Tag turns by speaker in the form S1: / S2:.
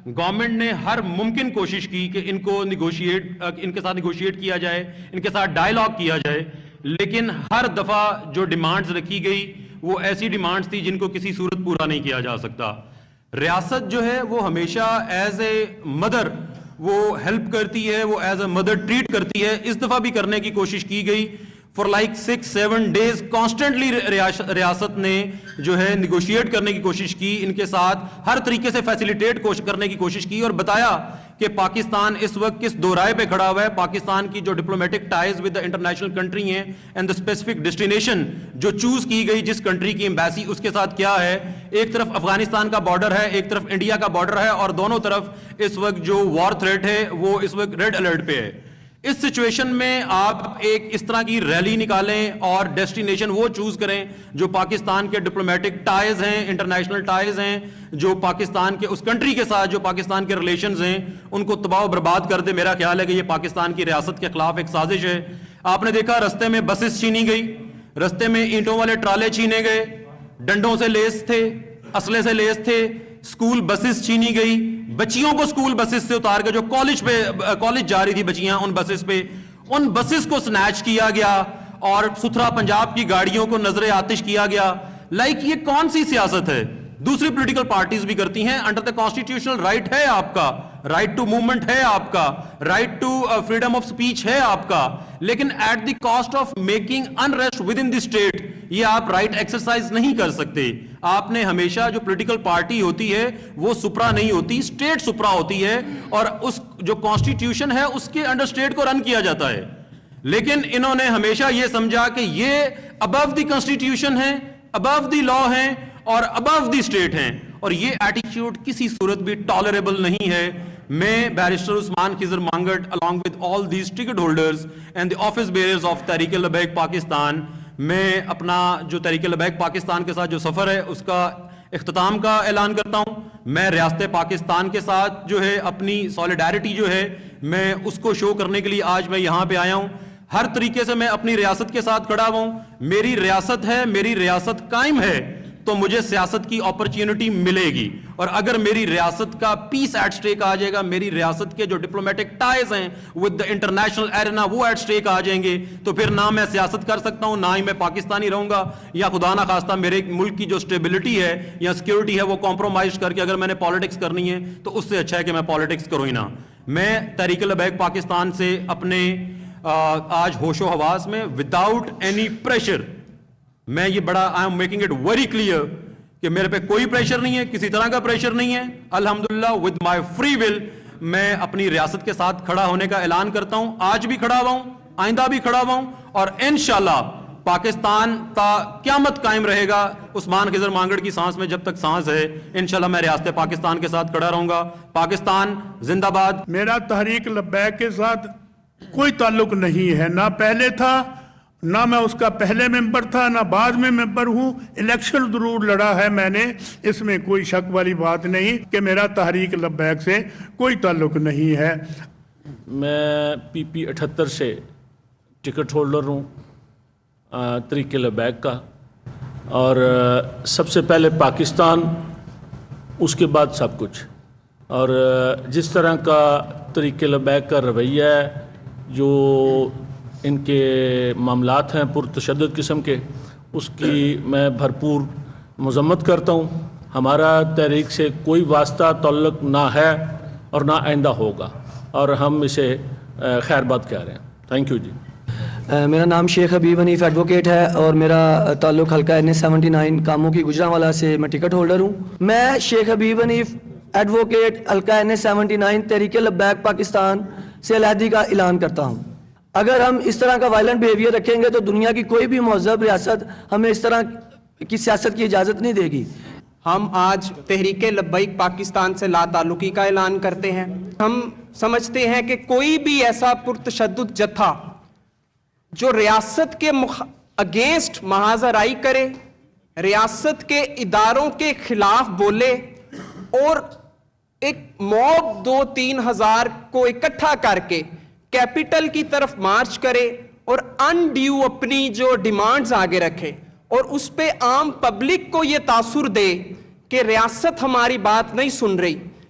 S1: Government نے ہر ممکن کوشش کی کہ ان کے ساتھ نیگوشیٹ کیا جائے, ان کے ساتھ ڈائیلاگ کیا جائے, لیکن ہر دفعہ جو ڈیمانڈز رکھی گئی وہ ایسی ڈیمانڈز تھی جن کو کسی صورت پورا نہیں کیا جا سکتا. ریاست جو ہے وہ ہمیشہ ایز اے مدر وہ ہیلپ کرتی ہے, وہ ایز اے مدر ٹریٹ کرتی ہے. اس دفعہ بھی کرنے کی کوشش کی گئی. فار لائک 6-7 days کانسٹنٹلی ریاست نے جو ہے نیگوشیٹ کرنے کی کوشش کی, ان کے ساتھ ہر طریقے سے فیسیلیٹیٹ کرنے کی کوشش کی, اور بتایا کہ پاکستان اس وقت کس دو رائے پہ کھڑا ہوا ہے. پاکستان کی جو diplomatic ties with the international country ہیں اینڈ دا اسپیسیفک ڈیسٹینیشن جو چوز کی گئی جس کنٹری کی ایمبیسی, اس کے ساتھ کیا ہے. ایک طرف افغانستان کا بارڈر ہے, ایک طرف انڈیا کا بارڈر ہے, اور دونوں طرف اس وقت جو وار تھریٹ ہے وہ اس وقت ریڈ الرٹ پہ ہے. اس سچویشن میں آپ ایک اس طرح کی ریلی نکالیں اور ڈیسٹینیشن وہ چوز کریں جو پاکستان کے ڈپلومیٹک ٹائز ہیں, انٹرنیشنل ٹائز ہیں, جو پاکستان کے اس کنٹری کے ساتھ جو پاکستان کے ریلیشنز ہیں ان کو تباہ و برباد کر دے. میرا خیال ہے کہ یہ پاکستان کی ریاست کے خلاف ایک سازش ہے. آپ نے دیکھا رستے میں بسز چھینی گئی, رستے میں اینٹوں والے ٹرالے چھینے گئے, ڈنڈوں سے لیس تھے, اسلحے سے لیس تھے, سکول بسز چھینی گئی, بچیوں کو سکول بسز سے اتار کے جو کالج جا رہی تھی بچیاں ان بسز پہ, ان بسز کو سنیچ کیا گیا اور ستھرا پنجاب کی گاڑیوں کو نظر آتش کیا گیا. لائک یہ کون سی سیاست ہے؟ دوسری پولیٹیکل پارٹیز بھی کرتی ہیں. انڈر دا کانسٹیٹیوشنل رائٹ ہے آپ کا, رائٹ ٹو موومنٹ ہے آپ کا, right to freedom of speech ہے آپ کا, لیکن at the cost of making unrest within the state یہ آپ رائٹ ایکسرسائز نہیں کر سکتے. آپ نے ہمیشہ جو پولیٹیکل پارٹی ہوتی ہے وہ سپرا نہیں ہوتی, اسٹیٹ سپرا ہوتی ہے, اور اس جو کانسٹیٹیوشن ہے اس کے انڈر اسٹیٹ کو رن کیا جاتا ہے. لیکن انہوں نے ہمیشہ یہ سمجھا کہ یہ ابو دی کانسٹیٹیوشن ہے, ابو دی لا ہیں اور ابو دی اسٹیٹ ہیں, اور یہ ایٹیٹیوڈ کسی صورت بھی ٹالریبل نہیں ہے. میں barrister Usman Khizar Mangat along with all these ticket holders and the office bearers of Tehreek Labbaik Pakistan, میں اپنا جو تحریک لبیک پاکستان کے ساتھ جو سفر ہے اس کا اختتام کا اعلان کرتا ہوں. میں ریاست پاکستان کے ساتھ جو ہے اپنی سولیڈیرٹی جو ہے میں اس کو شو کرنے کے لیے آج میں یہاں پہ آیا ہوں. ہر طریقے سے میں اپنی ریاست کے ساتھ کھڑا ہوں. میری ریاست ہے, میری ریاست قائم ہے تو مجھے سیاست کی اپرچونٹی ملے گی, اور اگر میری ریاست کا پیس ایٹ سٹیک آ جائے گا, میری ریاست کے جو ڈپلومیٹک ٹائز ہیں ود دا انٹرنیشنل ایرینا وہ ایٹ سٹیک آ جائیں گے, تو پھر نہ میں سیاست کر سکتا ہوں, نہ ہی میں پاکستانی رہوں گا, یا خدا نہ خواستہ میرے ملک کی جو سٹیبلٹی ہے یا سیکیورٹی ہے وہ کمپرومائز کر کے اگر میں نے پالیٹکس کرنی ہے تو اس سے اچھا ہے کہ میں پالیٹکس کروں ہی نہ. میں تحریک لبیک پاکستان سے اپنے آج ہوش و حواس میں وداؤٹ اینی پریشر, میں یہ بڑا I am making it very clear کہ میرے پہ کوئی پریشر نہیں ہے, کسی طرح کا پریشر نہیں ہے. الحمدللہ ود مائی فری ول میں اپنی ریاست کے ساتھ کھڑا ہونے کا اعلان کرتا ہوں. آج بھی کھڑا ہوا ہوں, آئندہ بھی کھڑا ہوا ہوں, اور انشاءاللہ پاکستان تا قیامت قائم رہے گا. عثمان خضر مانگڑ کی سانس میں جب تک سانس ہے انشاءاللہ میں ریاست پاکستان کے ساتھ کھڑا رہوں گا. پاکستان زندہ باد.
S2: میرا تحریک لبیک کے ساتھ کوئی تعلق نہیں ہے, نہ پہلے تھا, نہ میں اس کا پہلے ممبر تھا, نہ بعد میں ممبر ہوں. الیکشن ضرور لڑا ہے میں نے, اس میں کوئی شک والی بات نہیں کہ میرا تحریک لبیک سے کوئی تعلق نہیں ہے.
S3: میں PP 78 سے ٹکٹ ہولڈر ہوں تحریک لبیک کا, اور سب سے پہلے پاکستان, اس کے بعد سب کچھ. اور جس طرح کا تحریک لبیک کا رویہ ہے, جو ان کے معاملات ہیں پرتشدد قسم کے, اس کی میں بھرپور مذمت کرتا ہوں. ہمارا تحریک سے کوئی واسطہ تعلق نہ ہے اور نہ آئندہ ہوگا, اور ہم اسے خیر بات کہہ رہے ہیں. تھینک یو جی.
S4: میرا نام شیخ حبیب حنیف ایڈوکیٹ ہے, اور میرا تعلق حلقہ NH79 کاموں کی گجرانوالہ سے میں ٹکٹ ہولڈر ہوں. میں شیخ حبیب حنیف ایڈوکیٹ حلقہ NH79 تحریک لبیک پاکستان سے علیحدگی کا اعلان کرتا ہوں. اگر ہم اس طرح کا وائلنٹ بیہیویئر رکھیں گے تو دنیا کی کوئی بھی مہذب ریاست ہمیں اس طرح کی سیاست کی اجازت نہیں دے گی.
S5: ہم آج تحریک لبیک پاکستان سے لا تعلقی کا اعلان کرتے ہیں. ہم سمجھتے ہیں کہ کوئی بھی ایسا پرتشدد جتھا جو ریاست کے اگینسٹ محاذ رائی کرے, ریاست کے اداروں کے خلاف بولے, اور ایک موب 2-3 ہزار کو اکٹھا کر کے کیپٹل کی طرف مارچ کرے اور انڈیو اپنی جو ڈیمانڈز آگے رکھے, اور اس پہ عام پبلک کو یہ تاثر دے کہ ریاست ہماری بات نہیں سن رہی,